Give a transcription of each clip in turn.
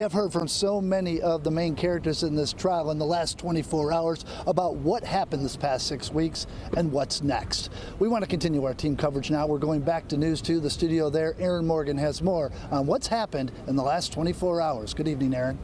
I've heard from so many of the main characters in this trial in the last 24 hours about what happened this past 6 weeks and what's next. We want to continue our team coverage now. We're going back to News 2, the studio there. Aaron Morgan has more on what's happened in the last 24 hours. Good evening, Aaron.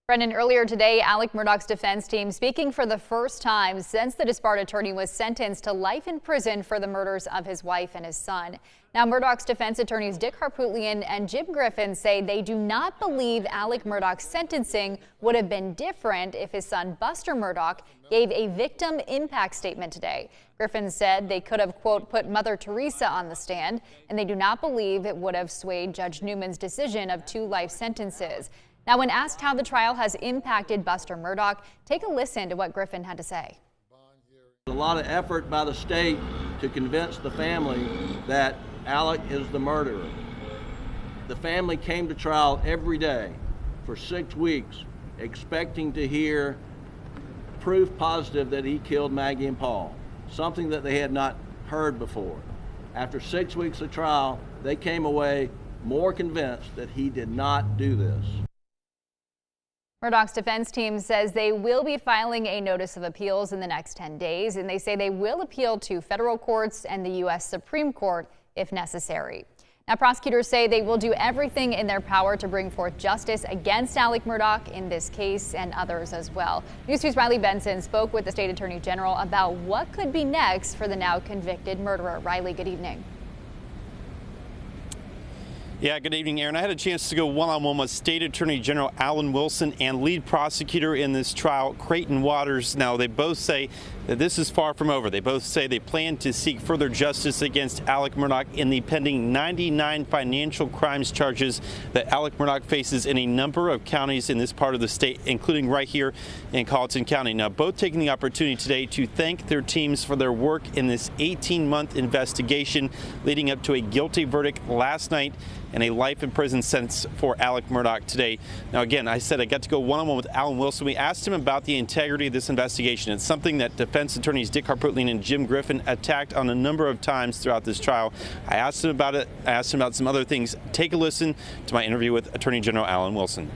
Brendan, earlier today, Alec Murdaugh's defense team speaking for the first time since the disbarred attorney was sentenced to life in prison for the murders of his wife and his son. Now, Murdaugh's defense attorneys Dick Harpootlian and Jim Griffin say they do not believe Alec Murdaugh's sentencing would have been different if his son Buster Murdaugh gave a victim impact statement today. Griffin said they could have, quote, put Mother Teresa on the stand, and they do not believe it would have swayed Judge Newman's decision of 2 life sentences. Now, when asked how the trial has impacted Buster Murdaugh, take a listen to what Griffin had to say. A lot of effort by the state to convince the family that Alec is the murderer. The family came to trial every day for 6 weeks, expecting to hear proof positive that he killed Maggie and Paul, something that they had not heard before. After 6 weeks of trial, they came away more convinced that he did not do this. Murdaugh's defense team says they will be filing a notice of appeals in the next 10 days, and they say they will appeal to federal courts and the U.S. Supreme Court if necessary. Now, prosecutors say they will do everything in their power to bring forth justice against Alec Murdaugh in this case and others as well. News 2's Riley Benson spoke with the state attorney general about what could be next for the now convicted murderer. Riley, good evening. Yeah, good evening, Aaron. I had a chance to go one-on-one with State Attorney General Alan Wilson and lead prosecutor in this trial, Creighton Waters. Now, they both say that this is far from over. They both say they plan to seek further justice against Alec Murdaugh in the pending 99 financial crimes charges that Alec Murdaugh faces in a number of counties in this part of the state, including right here in Colleton County. Now, both taking the opportunity today to thank their teams for their work in this 18-month investigation leading up to a guilty verdict last night and a life in prison sentence for Alec Murdaugh today. Now, again, I said I got to go one-on-one with Alan Wilson. We asked him about the integrity of this investigation. It's something that defense attorneys Dick Harpootlian and Jim Griffin attacked on a number of times throughout this trial. I asked him about it. I asked him about some other things. Take a listen to my interview with Attorney General Alan Wilson.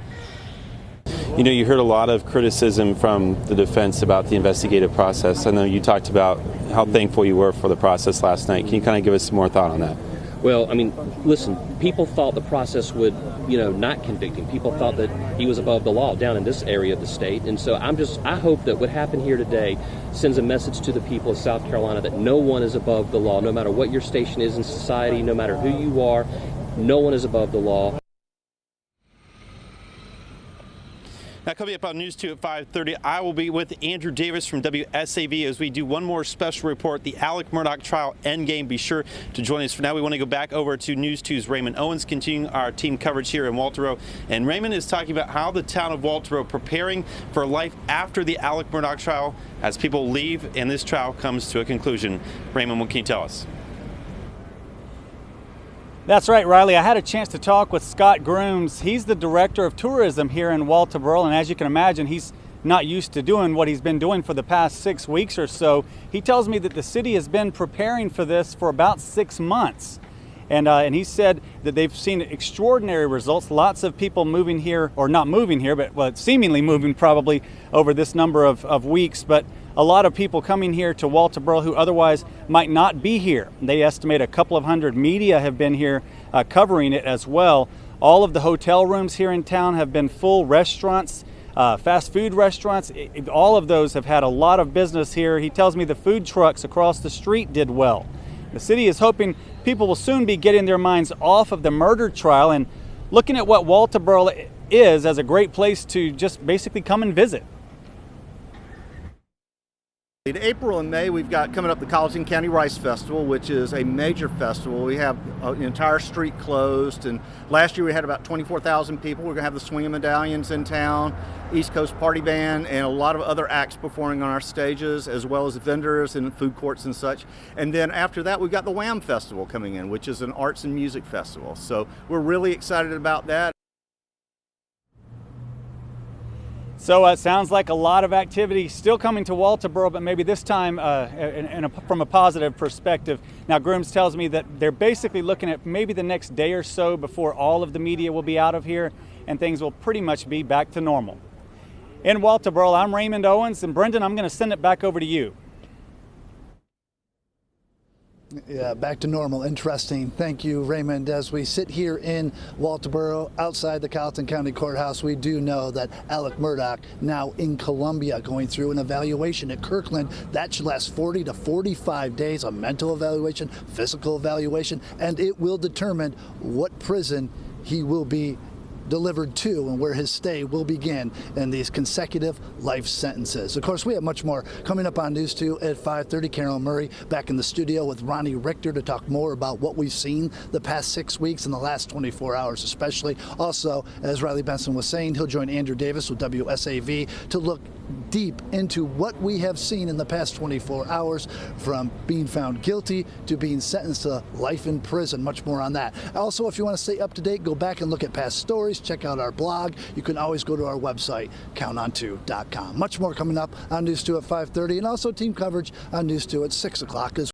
You know, you heard a lot of criticism from the defense about the investigative process. I know you talked about how thankful you were for the process last night. Can you kind of give us some more thought on that? Well, I mean, listen, people thought the process would, not convict him. People thought that he was above the law down in this area of the state. And so I hope that what happened here today sends a message to the people of South Carolina that no one is above the law, no matter what your station is in society, no matter who you are, no one is above the law. Now, coming up on News 2 at 5:30, I will be with Andrew Davis from WCBD as we do one more special report, the Alec Murdaugh trial endgame. Be sure to join us. For now, we want to go back over to News 2's Raymond Owens, continuing our team coverage here in Walterboro. And Raymond is talking about how the town of Walterboro preparing for life after the Alec Murdaugh trial as people leave and this trial comes to a conclusion. Raymond, what can you tell us? That's right, Riley. I had a chance to talk with Scott Grooms. He's the director of tourism here in Walterboro, and as you can imagine, he's not used to doing what he's been doing for the past 6 weeks or so. He tells me that the city has been preparing for this for about 6 months. And he said that they've seen extraordinary results. Lots of people moving here, or not moving here, but seemingly moving probably over this number of weeks. But a lot of people coming here to Walterboro who otherwise might not be here. They estimate a couple of hundred media have been here covering it as well. All of the hotel rooms here in town have been full. Restaurants, fast food restaurants, all of those have had a lot of business here. He tells me the food trucks across the street did well. The city is hoping people will soon be getting their minds off of the murder trial and looking at what Walterboro is as a great place to just basically come and visit. In April and May, we've got coming up the Colleton County Rice Festival, which is a major festival. We have an entire street closed, and last year we had about 24,000 people. We're going to have the Swing of Medallions in town, East Coast Party Band, and a lot of other acts performing on our stages, as well as vendors and food courts and such. And then after that, we've got the Wham Festival coming in, which is an arts and music festival. So we're really excited about that. So it sounds like a lot of activity still coming to Walterboro, but maybe this time from a positive perspective. Now, Grooms tells me that they're basically looking at maybe the next day or so before all of the media will be out of here. and things will pretty much be back to normal. In Walterboro, I'm Raymond Owens, and Brendan, I'm going to send it back over to you. Yeah, back to normal. Interesting. Thank you, Raymond. As we sit here in Walterboro, outside the Colleton County Courthouse, we do know that Alec Murdaugh now in Columbia going through an evaluation at Kirkland. That should last 40 to 45 days, a mental evaluation, physical evaluation, and it will determine what prison he will be delivered to and where his stay will begin in these consecutive life sentences. Of course, we have much more coming up on News 2 at 5:30. Carolyn Murray back in the studio with Ronnie Richter to talk more about what we've seen the past 6 weeks and the last 24 hours especially. Also, as Riley Benson was saying, he'll join Andrew Davis with WSAV to look deep into what we have seen in the past 24 hours, from being found guilty to being sentenced to life in prison. Much more on that. Also, if you want to stay up to date, go back and look at past stories, check out our blog. You can always go to our website, counton2.com. Much more coming up on News 2 at 5:30, and also team coverage on News 2 at 6 o'clock as well.